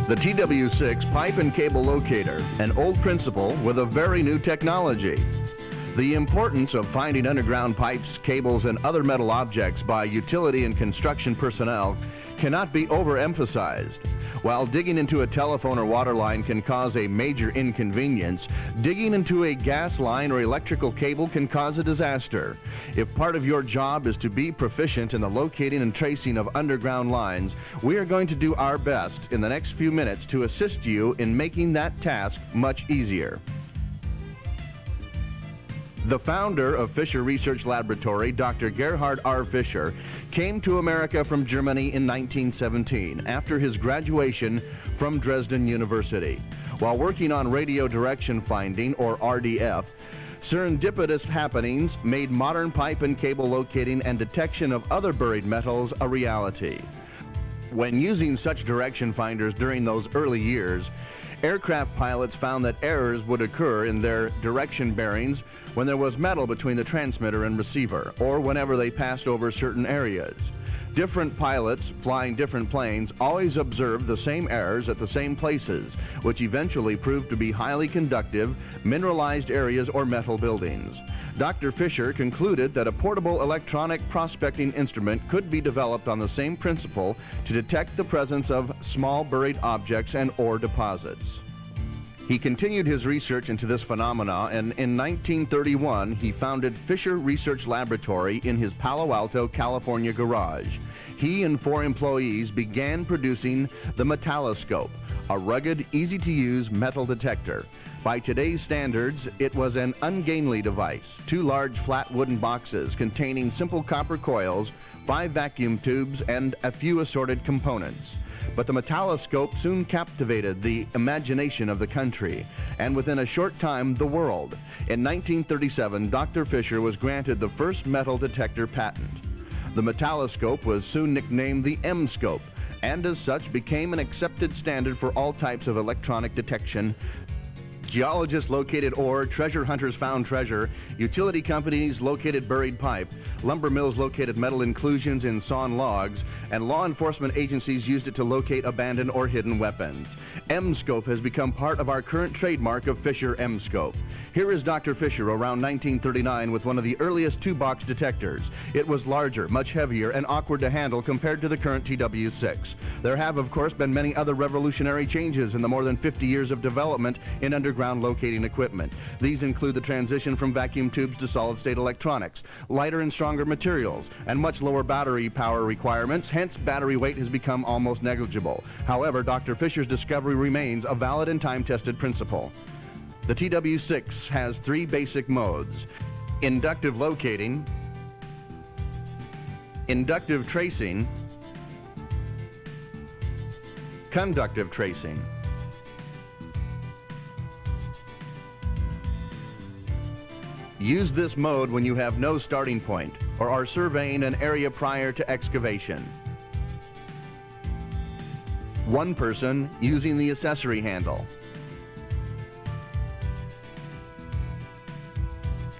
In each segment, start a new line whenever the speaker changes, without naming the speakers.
The TW6 pipe and cable locator, an old principle with a very new technology. The importance of finding underground pipes, cables, and other metal objects by utility and construction personnel cannot be overemphasized. While digging into a telephone or water line can cause a major inconvenience, digging into a gas line or electrical cable can cause a disaster. If part of your job is to be proficient in the locating and tracing of underground lines, we are going to do our best in the next few minutes to assist you in making that task much easier. The founder of Fisher Research Laboratory, Dr. Gerhard R. Fischer, came to America from Germany in 1917 after his graduation from Dresden University. While working on radio direction finding, or RDF, serendipitous happenings made modern pipe and cable locating and detection of other buried metals a reality. When using such direction finders during those early years, aircraft pilots found that errors would occur in their direction bearings when there was metal between the transmitter and receiver, or whenever they passed over certain areas. Different pilots flying different planes always observed the same errors at the same places, which eventually proved to be highly conductive, mineralized areas or metal buildings. Dr. Fischer concluded that a portable electronic prospecting instrument could be developed on the same principle to detect the presence of small buried objects and ore deposits. He continued his research into this phenomena, and in 1931 he founded Fisher Research Laboratory in his Palo Alto, California garage. He and 4 employees began producing the metalloscope, a rugged, easy-to-use metal detector. By today's standards, it was an ungainly device, 2 large flat wooden boxes containing simple copper coils, 5 vacuum tubes, and a few assorted components. But the metalloscope soon captivated the imagination of the country, and within a short time, the world. In 1937, Dr. Fischer was granted the first metal detector patent. The metalloscope was soon nicknamed the M-scope, and as such became an accepted standard for all types of electronic detection. Geologists located ore, treasure hunters found treasure, utility companies located buried pipe, lumber mills located metal inclusions in sawn logs, and law enforcement agencies used it to locate abandoned or hidden weapons. M-scope has become part of our current trademark of Fisher M-scope. Here is Dr. Fischer around 1939 with one of the earliest 2-box detectors. It was larger, much heavier, and awkward to handle compared to the current TW6. There have, of course, been many other revolutionary changes in the more than 50 years of development in underground locating equipment. These include the transition from vacuum tubes to solid-state electronics, lighter and stronger materials, and much lower battery power requirements. Hence, battery weight has become almost negligible. However, Dr. Fischer's discovery remains a valid and time-tested principle. The TW6 has 3 basic modes: inductive locating, inductive tracing, conductive tracing. Use this mode when you have no starting point or are surveying an area prior to excavation. 1 person using the accessory handle.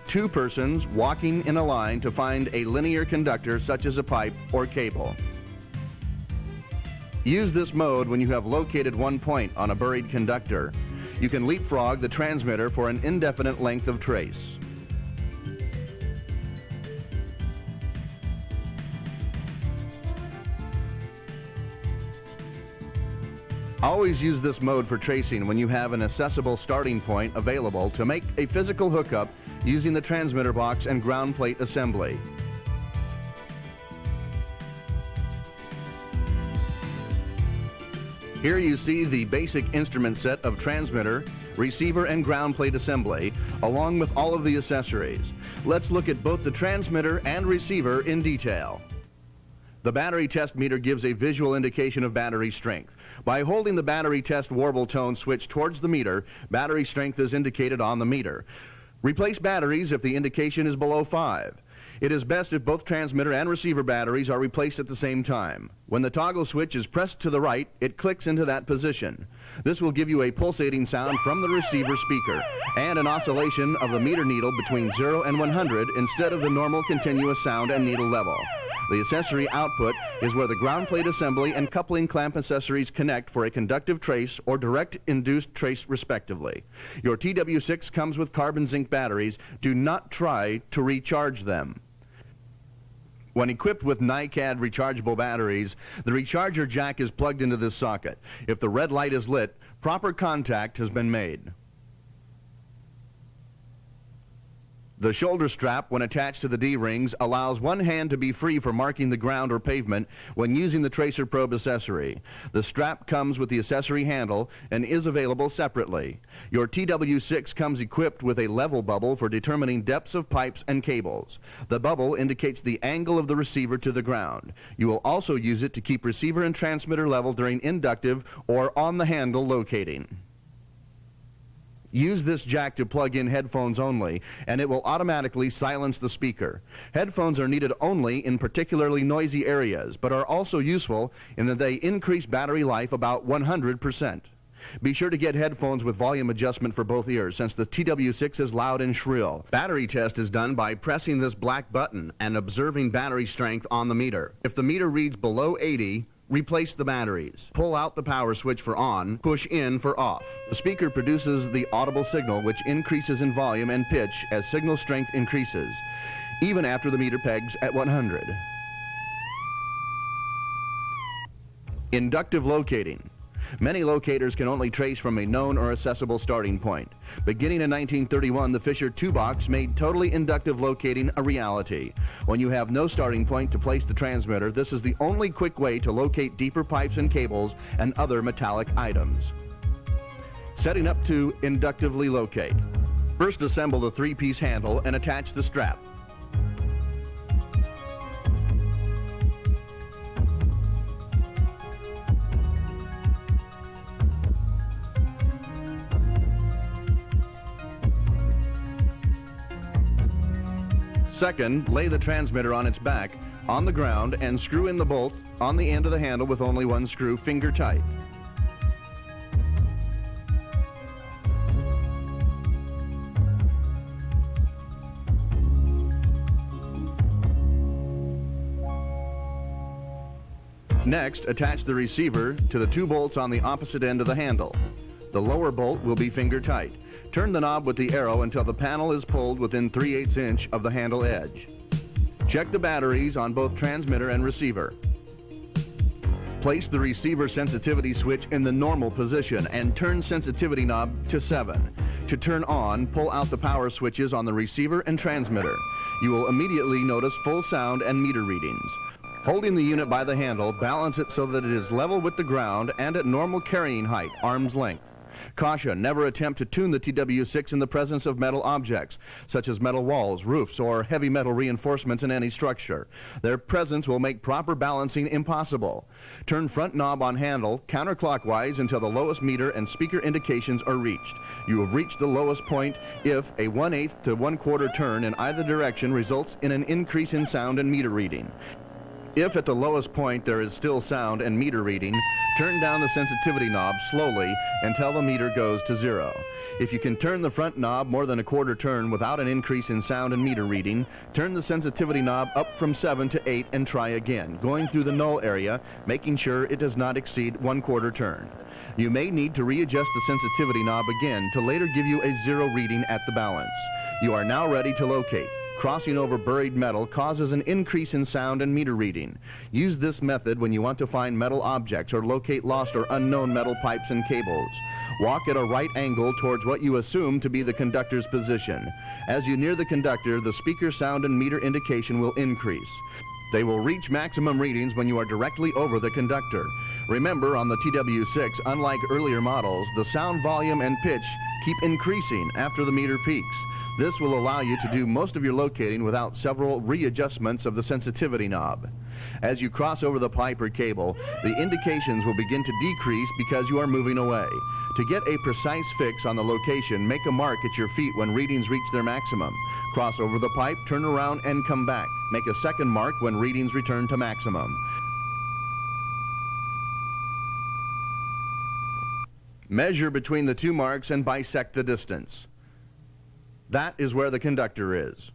2 persons walking in a line to find a linear conductor such as a pipe or cable. Use this mode when you have located 1 point on a buried conductor. You can leapfrog the transmitter for an indefinite length of trace. Always use this mode for tracing when you have an accessible starting point available to make a physical hookup using the transmitter box and ground plate assembly. Here you see the basic instrument set of transmitter, receiver, and ground plate assembly, along with all of the accessories. Let's look at both the transmitter and receiver in detail. The battery test meter gives a visual indication of battery strength. By holding the battery test warble tone switch towards the meter, battery strength is indicated on the meter. Replace batteries if the indication is below 5. It is best if both transmitter and receiver batteries are replaced at the same time. When the toggle switch is pressed to the right, it clicks into that position. This will give you a pulsating sound from the receiver speaker and an oscillation of the meter needle between 0 and 100 instead of the normal continuous sound and needle level. The accessory output is where the ground plate assembly and coupling clamp accessories connect for a conductive trace or direct induced trace respectively. Your TW6 comes with carbon zinc batteries. Do not try to recharge them. When equipped with NiCad rechargeable batteries, the recharger jack is plugged into this socket. If the red light is lit, proper contact has been made. The shoulder strap, when attached to the D-rings, allows one hand to be free for marking the ground or pavement when using the tracer probe accessory. The strap comes with the accessory handle and is available separately. Your TW6 comes equipped with a level bubble for determining depths of pipes and cables. The bubble indicates the angle of the receiver to the ground. You will also use it to keep receiver and transmitter level during inductive or on the handle locating. Use this jack to plug in headphones only, and it will automatically silence the speaker. Headphones are needed only in particularly noisy areas, but are also useful in that they increase battery life about 100%. Be sure to get headphones with volume adjustment for both ears, since the TW6 is loud and shrill. Battery test is done by pressing this black button and observing battery strength on the meter. If the meter reads below 80, replace the batteries. Pull out the power switch for on, push in for off. The speaker produces the audible signal, which increases in volume and pitch as signal strength increases, even after the meter pegs at 100. Inductive locating. Many locators can only trace from a known or accessible starting point. Beginning in 1931, the Fisher 2-box made totally inductive locating a reality. When you have no starting point to place the transmitter, this is the only quick way to locate deeper pipes and cables and other metallic items. Setting up to inductively locate. First, assemble the 3-piece handle and attach the strap. Second, lay the transmitter on its back on the ground and screw in the bolt on the end of the handle with only one screw, finger tight. Next, attach the receiver to the 2 bolts on the opposite end of the handle. The lower bolt will be finger tight. Turn the knob with the arrow until the panel is pulled within 3/8 inch of the handle edge. Check the batteries on both transmitter and receiver. Place the receiver sensitivity switch in the normal position and turn sensitivity knob to 7. To turn on, pull out the power switches on the receiver and transmitter. You will immediately notice full sound and meter readings. Holding the unit by the handle, balance it so that it is level with the ground and at normal carrying height, arm's length. Caution, never attempt to tune the TW6 in the presence of metal objects, such as metal walls, roofs, or heavy metal reinforcements in any structure. Their presence will make proper balancing impossible. Turn front knob on handle counterclockwise until the lowest meter and speaker indications are reached. You have reached the lowest point if a 1/8 to 1/4 turn in either direction results in an increase in sound and meter reading. If at the lowest point there is still sound and meter reading, turn down the sensitivity knob slowly until the meter goes to 0. If you can turn the front knob more than a 1/4 turn without an increase in sound and meter reading, turn the sensitivity knob up from 7 to 8 and try again, going through the null area, making sure it does not exceed 1/4 turn. You may need to readjust the sensitivity knob again to later give you a 0 reading at the balance. You are now ready to locate. Crossing over buried metal causes an increase in sound and meter reading. Use this method when you want to find metal objects or locate lost or unknown metal pipes and cables. Walk at a right angle towards what you assume to be the conductor's position. As you near the conductor, the speaker sound and meter indication will increase. They will reach maximum readings when you are directly over the conductor. Remember, on the TW6, unlike earlier models, the sound volume and pitch keep increasing after the meter peaks. This will allow you to do most of your locating without several readjustments of the sensitivity knob. As you cross over the pipe or cable, the indications will begin to decrease because you are moving away. To get a precise fix on the location, make a mark at your feet when readings reach their maximum. Cross over the pipe, turn around, and come back. Make a second mark when readings return to maximum. Measure between the 2 marks and bisect the distance. That is where the conductor is.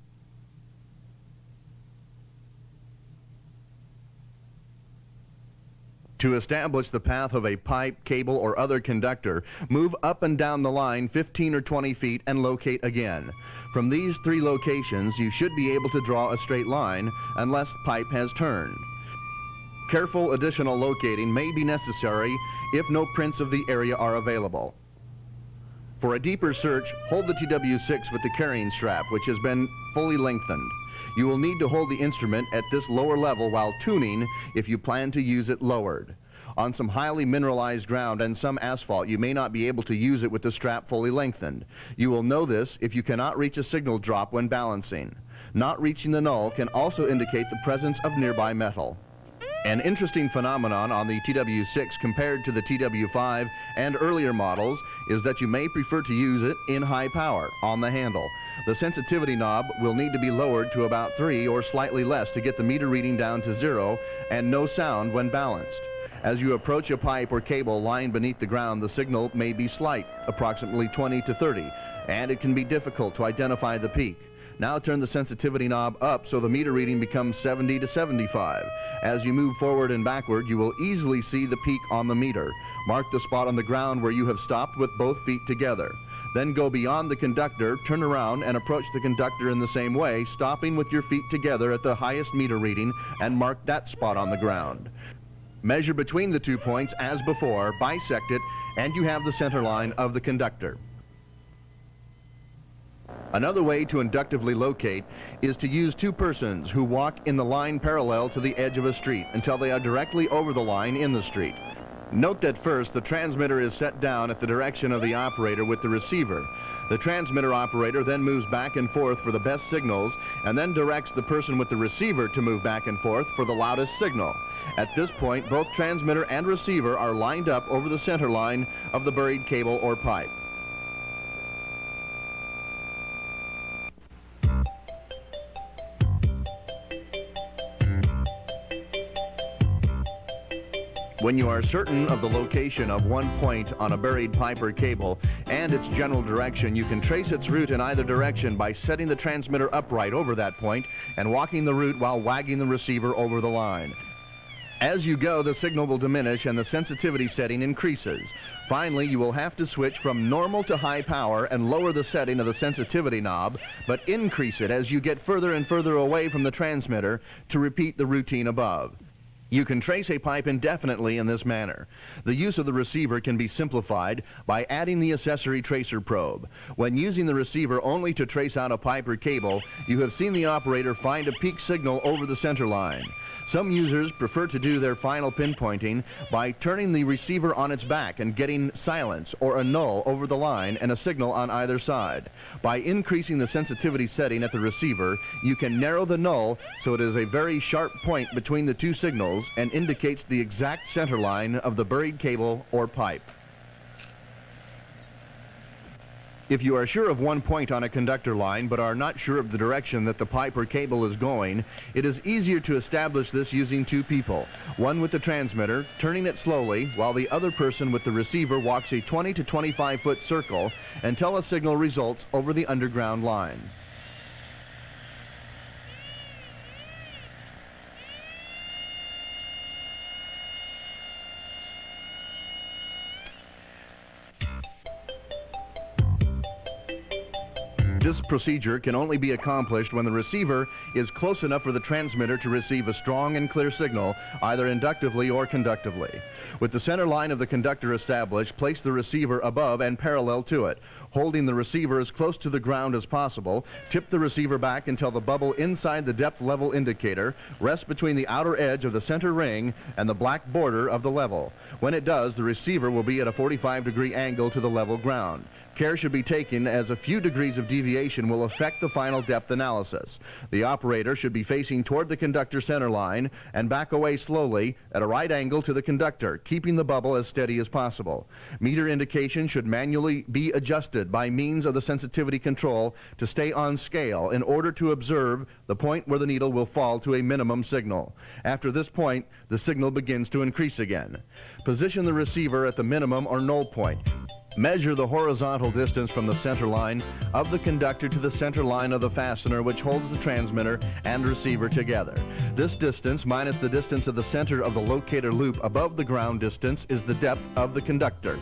To establish the path of a pipe, cable, or other conductor, move up and down the line 15 or 20 feet and locate again. From these 3 locations, you should be able to draw a straight line unless the pipe has turned. Careful additional locating may be necessary if no prints of the area are available. For a deeper search, hold the TW6 with the carrying strap, which has been fully lengthened. You will need to hold the instrument at this lower level while tuning if you plan to use it lowered. On some highly mineralized ground and some asphalt, you may not be able to use it with the strap fully lengthened. You will know this if you cannot reach a signal drop when balancing. Not reaching the null can also indicate the presence of nearby metal. An interesting phenomenon on the TW6 compared to the TW5 and earlier models is that you may prefer to use it in high power on the handle. The sensitivity knob will need to be lowered to about 3 or slightly less to get the meter reading down to 0 and no sound when balanced. As you approach a pipe or cable lying beneath the ground, the signal may be slight, approximately 20 to 30, and it can be difficult to identify the peak. Now turn the sensitivity knob up so the meter reading becomes 70 to 75. As you move forward and backward, you will easily see the peak on the meter. Mark the spot on the ground where you have stopped with both feet together. Then go beyond the conductor, turn around and approach the conductor in the same way, stopping with your feet together at the highest meter reading and mark that spot on the ground. Measure between the 2 points as before, bisect it, and you have the center line of the conductor. Another way to inductively locate is to use 2 persons who walk in the line parallel to the edge of a street until they are directly over the line in the street. Note that first, the transmitter is set down at the direction of the operator with the receiver. The transmitter operator then moves back and forth for the best signals and then directs the person with the receiver to move back and forth for the loudest signal. At this point, both transmitter and receiver are lined up over the center line of the buried cable or pipe. When you are certain of the location of one point on a buried pipe or cable and its general direction, you can trace its route in either direction by setting the transmitter upright over that point and walking the route while wagging the receiver over the line. As you go, the signal will diminish and the sensitivity setting increases. Finally, you will have to switch from normal to high power and lower the setting of the sensitivity knob, but increase it as you get further and further away from the transmitter to repeat the routine above. You can trace a pipe indefinitely in this manner. The use of the receiver can be simplified by adding the accessory tracer probe. When using the receiver only to trace out a pipe or cable, you have seen the operator find a peak signal over the center line. Some users prefer to do their final pinpointing by turning the receiver on its back and getting silence or a null over the line and a signal on either side. By increasing the sensitivity setting at the receiver, you can narrow the null so it is a very sharp point between the 2 signals and indicates the exact center line of the buried cable or pipe. If you are sure of one point on a conductor line but are not sure of the direction that the pipe or cable is going, it is easier to establish this using 2 people, one with the transmitter, turning it slowly, while the other person with the receiver walks a 20 to 25 foot circle until a signal results over the underground line. This procedure can only be accomplished when the receiver is close enough for the transmitter to receive a strong and clear signal, either inductively or conductively. With the center line of the conductor established, place the receiver above and parallel to it. Holding the receiver as close to the ground as possible, tip the receiver back until the bubble inside the depth level indicator rests between the outer edge of the center ring and the black border of the level. When it does, the receiver will be at a 45-degree angle to the level ground. Care should be taken as a few degrees of deviation will affect the final depth analysis. The operator should be facing toward the conductor center line and back away slowly at a right angle to the conductor, keeping the bubble as steady as possible. Meter indication should manually be adjusted by means of the sensitivity control to stay on scale in order to observe the point where the needle will fall to a minimum signal. After this point, the signal begins to increase again. Position the receiver at the minimum or null point. Measure the horizontal distance from the center line of the conductor to the center line of the fastener which holds the transmitter and receiver together. This distance minus the distance of the center of the locator loop above the ground distance is the depth of the conductor.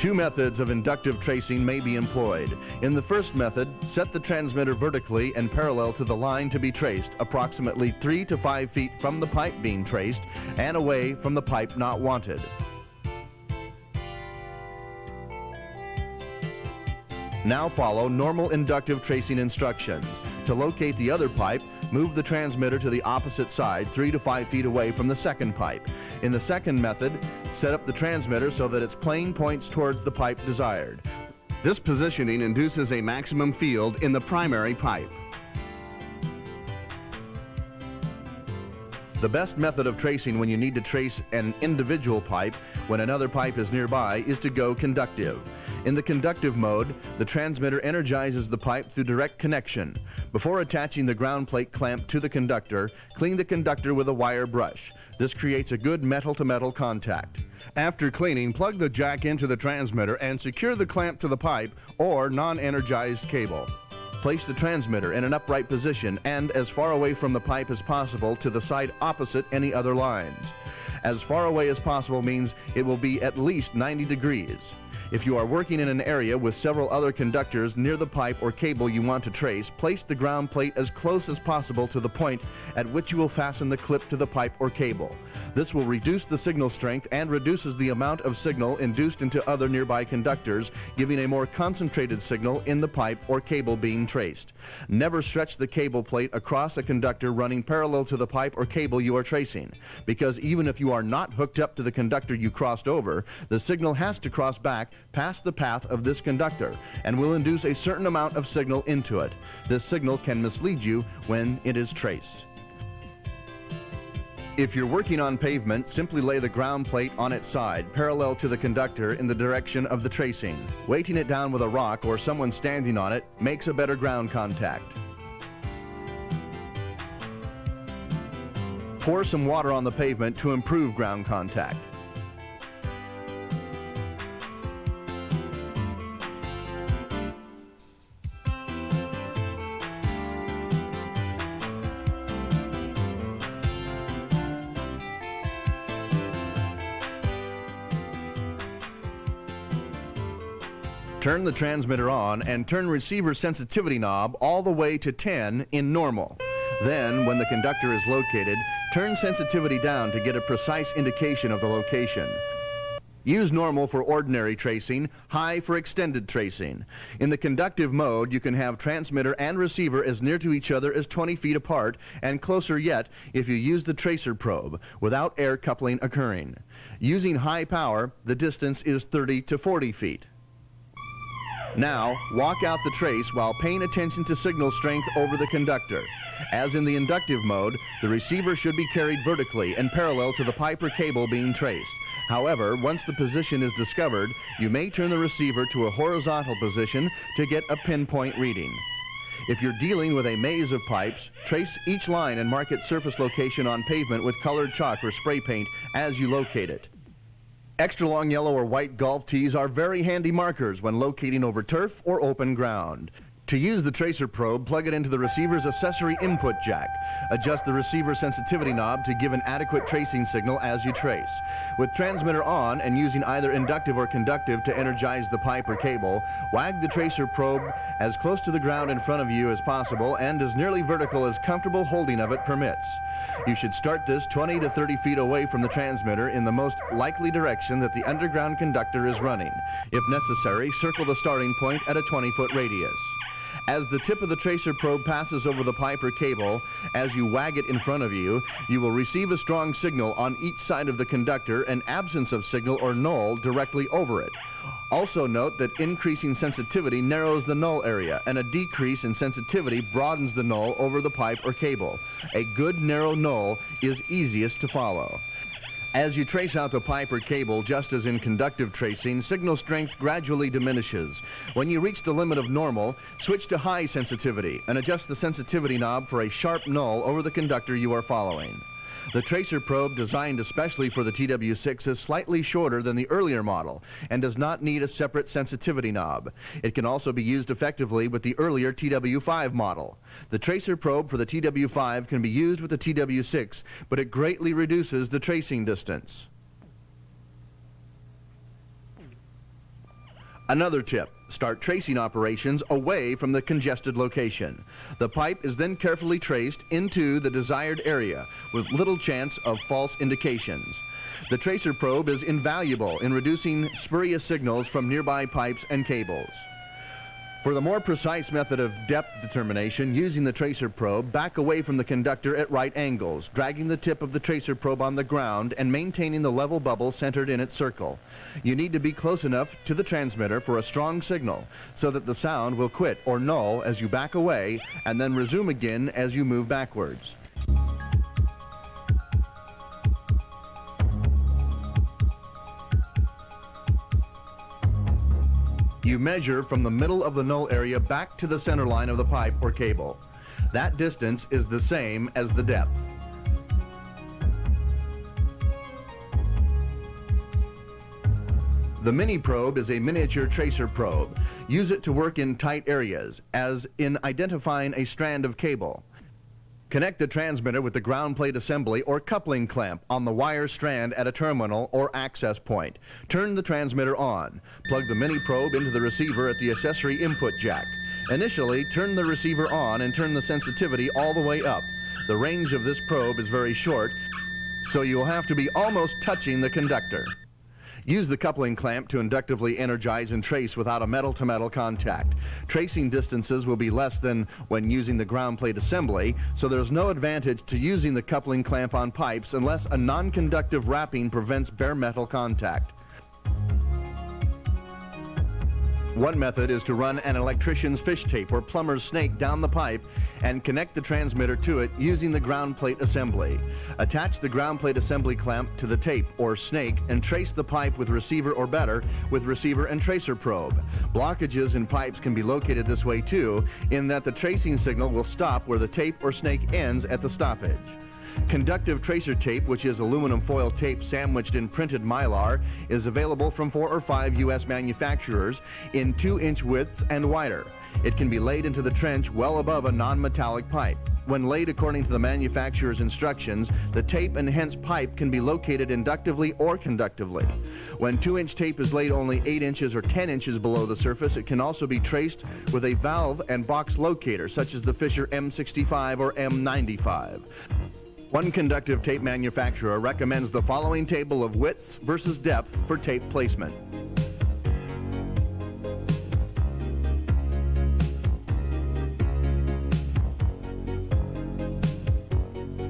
Two methods of inductive tracing may be employed. In the first method, set the transmitter vertically and parallel to the line to be traced, approximately 3 to 5 feet from the pipe being traced and away from the pipe not wanted. Now follow normal inductive tracing instructions. To locate the other pipe, move the transmitter to the opposite side 3 to 5 feet away from the second pipe. In the second method, set up the transmitter so that its plane points towards the pipe desired. This positioning induces a maximum field in the primary pipe. The best method of tracing when you need to trace an individual pipe when another pipe is nearby is to go conductive. In the conductive mode, the transmitter energizes the pipe through direct connection. Before attaching the ground plate clamp to the conductor, clean the conductor with a wire brush. This creates a good metal-to-metal contact. After cleaning, plug the jack into the transmitter and secure the clamp to the pipe or non-energized cable. Place the transmitter in an upright position and as far away from the pipe as possible to the side opposite any other lines. As far away as possible means it will be at least 90 degrees. If you are working in an area with several other conductors near the pipe or cable you want to trace, place the ground plate as close as possible to the point at which you will fasten the clip to the pipe or cable. This will reduce the signal strength and reduces the amount of signal induced into other nearby conductors, giving a more concentrated signal in the pipe or cable being traced. Never stretch the cable plate across a conductor running parallel to the pipe or cable you are tracing, because even if you are not hooked up to the conductor you crossed over, the signal has to cross back past the path of this conductor and will induce a certain amount of signal into it. This signal can mislead you when it is traced. If you're working on pavement, simply lay the ground plate on its side, parallel to the conductor in the direction of the tracing. Weighting it down with a rock or someone standing on it makes a better ground contact. Pour some water on the pavement to improve ground contact. Turn the transmitter on and turn receiver sensitivity knob all the way to 10 in normal. Then, when the conductor is located, turn sensitivity down to get a precise indication of the location. Use normal for ordinary tracing, high for extended tracing. In the conductive mode, you can have transmitter and receiver as near to each other as 20 feet apart, and closer yet if you use the tracer probe, without air coupling occurring. Using high power, the distance is 30 to 40 feet. Now, walk out the trace while paying attention to signal strength over the conductor. As in the inductive mode, the receiver should be carried vertically and parallel to the pipe or cable being traced. However, once the position is discovered, you may turn the receiver to a horizontal position to get a pinpoint reading. If you're dealing with a maze of pipes, trace each line and mark its surface location on pavement with colored chalk or spray paint as you locate it. Extra long yellow or white golf tees are very handy markers when locating over turf or open ground. To use the tracer probe, plug it into the receiver's accessory input jack. Adjust the receiver sensitivity knob to give an adequate tracing signal as you trace. With transmitter on and using either inductive or conductive to energize the pipe or cable, wag the tracer probe as close to the ground in front of you as possible and as nearly vertical as comfortable holding of it permits. You should start this 20 to 30 feet away from the transmitter in the most likely direction that the underground conductor is running. If necessary, circle the starting point at a 20-foot radius. As the tip of the tracer probe passes over the pipe or cable, as you wag it in front of you, you will receive a strong signal on each side of the conductor, an absence of signal or null directly over it. Also note that increasing sensitivity narrows the null area, and a decrease in sensitivity broadens the null over the pipe or cable. A good narrow null is easiest to follow. As you trace out the pipe or cable, just as in conductive tracing, signal strength gradually diminishes. When you reach the limit of normal, switch to high sensitivity and adjust the sensitivity knob for a sharp null over the conductor you are following. The tracer probe designed especially for the TW6 is slightly shorter than the earlier model and does not need a separate sensitivity knob. It can also be used effectively with the earlier TW5 model. The tracer probe for the TW5 can be used with the TW6, but it greatly reduces the tracing distance. Another tip: start tracing operations away from the congested location. The pipe is then carefully traced into the desired area with little chance of false indications. The tracer probe is invaluable in reducing spurious signals from nearby pipes and cables. For the more precise method of depth determination using the tracer probe, back away from the conductor at right angles, dragging the tip of the tracer probe on the ground and maintaining the level bubble centered in its circle. You need to be close enough to the transmitter for a strong signal so that the sound will quit or null as you back away and then resume again as you move backwards. You measure from the middle of the null area back to the center line of the pipe or cable. That distance is the same as the depth. The mini probe is a miniature tracer probe. Use it to work in tight areas, as in identifying a strand of cable. Connect the transmitter with the ground plate assembly or coupling clamp on the wire strand at a terminal or access point. Turn the transmitter on. Plug the mini probe into the receiver at the accessory input jack. Initially, turn the receiver on and turn the sensitivity all the way up. The range of this probe is very short, so you will have to be almost touching the conductor. Use the coupling clamp to inductively energize and trace without a metal-to-metal contact. Tracing distances will be less than when using the ground plate assembly, so there's no advantage to using the coupling clamp on pipes unless a non-conductive wrapping prevents bare metal contact. One method is to run an electrician's fish tape or plumber's snake down the pipe and connect the transmitter to it using the ground plate assembly. Attach the ground plate assembly clamp to the tape or snake and trace the pipe with receiver, or better, with receiver and tracer probe. Blockages in pipes can be located this way too, in that the tracing signal will stop where the tape or snake ends at the stoppage. Conductive tracer tape, which is aluminum foil tape sandwiched in printed mylar, is available from 4 or 5 U.S. manufacturers in 2-inch widths and wider. It can be laid into the trench well above a non-metallic pipe. When laid according to the manufacturer's instructions, the tape and hence pipe can be located inductively or conductively. When 2-inch tape is laid only 8 inches or 10 inches below the surface, it can also be traced with a valve and box locator, such as the Fisher M65 or M95. One conductive tape manufacturer recommends the following table of widths versus depth for tape placement.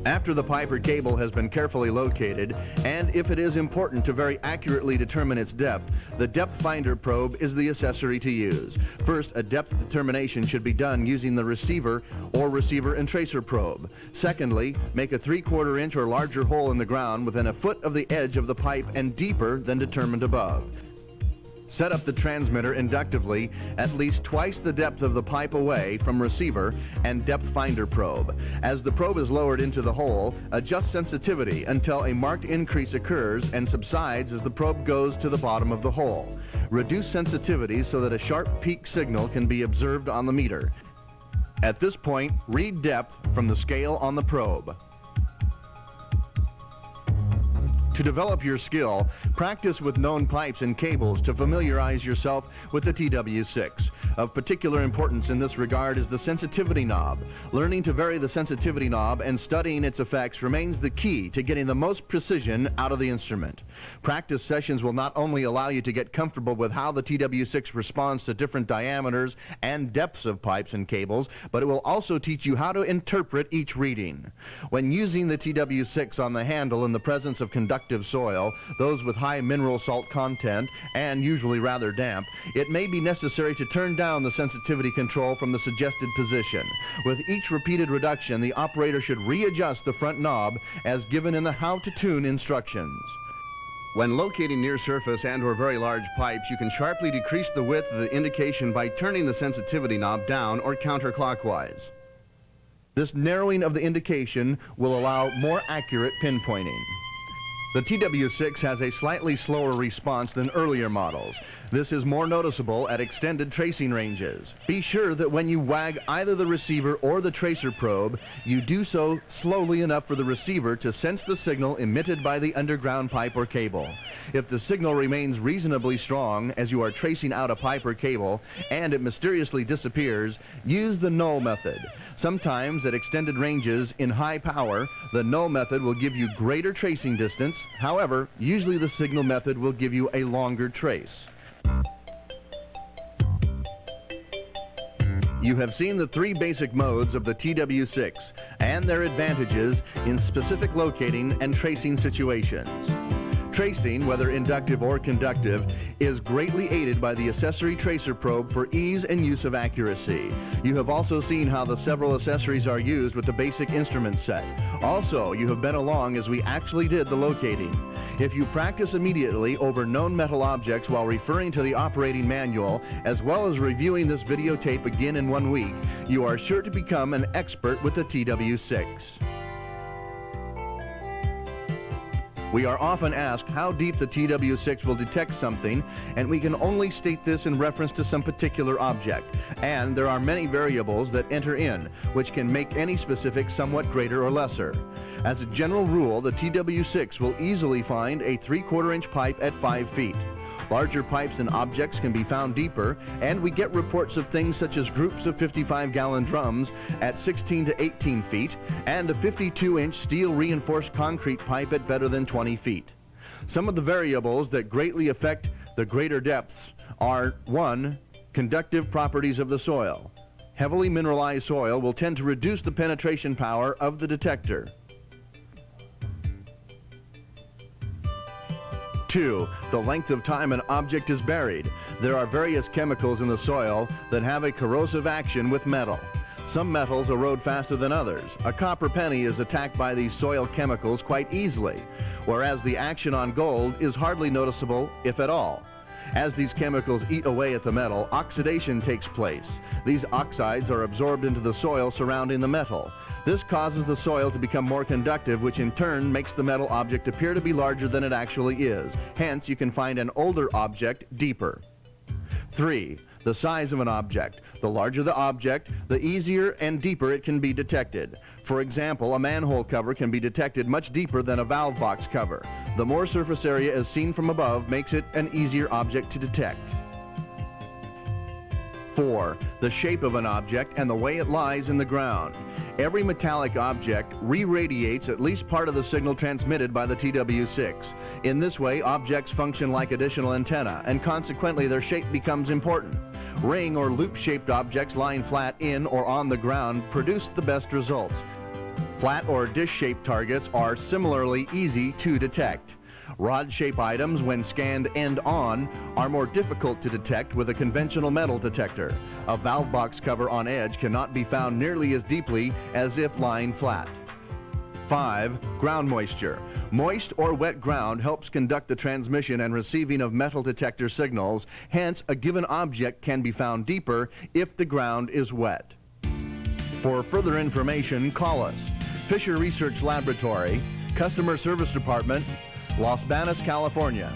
After the pipe or cable has been carefully located, and if it is important to very accurately determine its depth, the depth finder probe is the accessory to use. First, a depth determination should be done using the receiver or receiver and tracer probe. Secondly, make a 3/4 inch or larger hole in the ground within a foot of the edge of the pipe and deeper than determined above. Set up the transmitter inductively at least twice the depth of the pipe away from receiver and depth finder probe. As the probe is lowered into the hole, adjust sensitivity until a marked increase occurs and subsides as the probe goes to the bottom of the hole. Reduce sensitivity so that a sharp peak signal can be observed on the meter. At this point, read depth from the scale on the probe. To develop your skill, practice with known pipes and cables to familiarize yourself with the TW6. Of particular importance in this regard is the sensitivity knob. Learning to vary the sensitivity knob and studying its effects remains the key to getting the most precision out of the instrument. Practice sessions will not only allow you to get comfortable with how the TW6 responds to different diameters and depths of pipes and cables, but it will also teach you how to interpret each reading. When using the TW6 on the handle in the presence of conductive soil, those with high mineral salt content and usually rather damp, it may be necessary to turn down the sensitivity control from the suggested position. With each repeated reduction, the operator should readjust the front knob as given in the How to Tune instructions. When locating near surface and or very large pipes, you can sharply decrease the width of the indication by turning the sensitivity knob down or counterclockwise. This narrowing of the indication will allow more accurate pinpointing. The TW6 has a slightly slower response than earlier models. This is more noticeable at extended tracing ranges. Be sure that when you wag either the receiver or the tracer probe, you do so slowly enough for the receiver to sense the signal emitted by the underground pipe or cable. If the signal remains reasonably strong as you are tracing out a pipe or cable and it mysteriously disappears, use the null method. Sometimes at extended ranges in high power, the null method will give you greater tracing distance. However, usually the signal method will give you a longer trace. You have seen the three basic modes of the TW6 and their advantages in specific locating and tracing situations. Tracing, whether inductive or conductive, is greatly aided by the accessory tracer probe for ease and use of accuracy. You have also seen how the several accessories are used with the basic instrument set. Also, you have been along as we actually did the locating. If you practice immediately over known metal objects while referring to the operating manual, as well as reviewing this videotape again in 1 week, you are sure to become an expert with the TW6. We are often asked how deep the TW6 will detect something, and we can only state this in reference to some particular object. And there are many variables that enter in, which can make any specific somewhat greater or lesser. As a general rule, the TW6 will easily find a 3/4 inch pipe at 5 feet. Larger pipes and objects can be found deeper, and we get reports of things such as groups of 55-gallon drums at 16 to 18 feet and a 52-inch steel reinforced concrete pipe at better than 20 feet. Some of the variables that greatly affect the greater depths are: 1. Conductive properties of the soil. Heavily mineralized soil will tend to reduce the penetration power of the detector. 2. The length of time an object is buried. There are various chemicals in the soil that have a corrosive action with metal. Some metals erode faster than others. A copper penny is attacked by these soil chemicals quite easily, whereas the action on gold is hardly noticeable, if at all. As these chemicals eat away at the metal, oxidation takes place. These oxides are absorbed into the soil surrounding the metal. This causes the soil to become more conductive, which in turn makes the metal object appear to be larger than it actually is. Hence, you can find an older object deeper. 3. The size of an object. The larger the object, the easier and deeper it can be detected. For example, a manhole cover can be detected much deeper than a valve box cover. The more surface area as seen from above makes it an easier object to detect. 4. The shape of an object and the way it lies in the ground. Every metallic object re-radiates at least part of the signal transmitted by the TW6. In this way, objects function like additional antennae, and consequently their shape becomes important. Ring or loop-shaped objects lying flat in or on the ground produce the best results. Flat or dish-shaped targets are similarly easy to detect. Rod-shaped items, when scanned end-on, are more difficult to detect with a conventional metal detector. A valve box cover on edge cannot be found nearly as deeply as if lying flat. 5. Ground moisture. Moist or wet ground helps conduct the transmission and receiving of metal detector signals. Hence, a given object can be found deeper if the ground is wet. For further information, call us. Fisher Research Laboratory, Customer Service Department, Los Banos, California.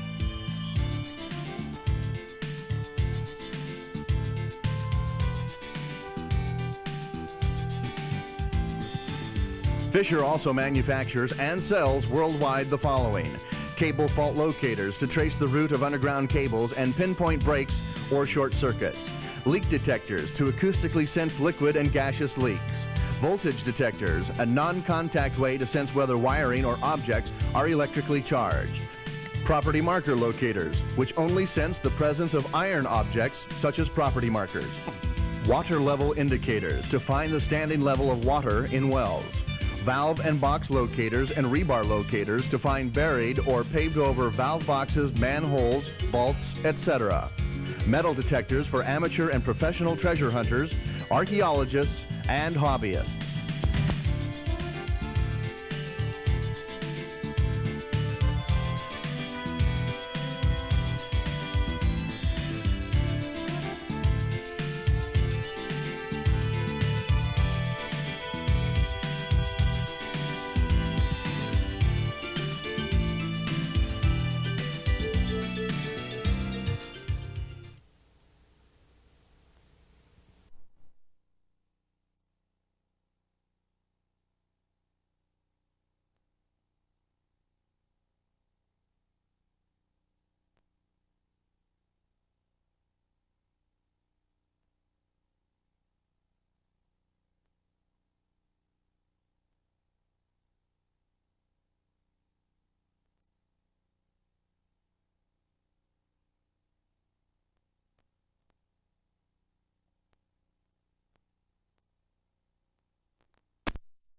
Fisher also manufactures and sells worldwide the following: cable fault locators to trace the route of underground cables and pinpoint breaks or short circuits, leak detectors to acoustically sense liquid and gaseous leaks, voltage detectors, a non-contact way to sense whether wiring or objects are electrically charged, property marker locators, which only sense the presence of iron objects such as property markers, water level indicators to find the standing level of water in wells, valve and box locators and rebar locators to find buried or paved over valve boxes, manholes, vaults, etc., metal detectors for amateur and professional treasure hunters, archaeologists, and hobbyists.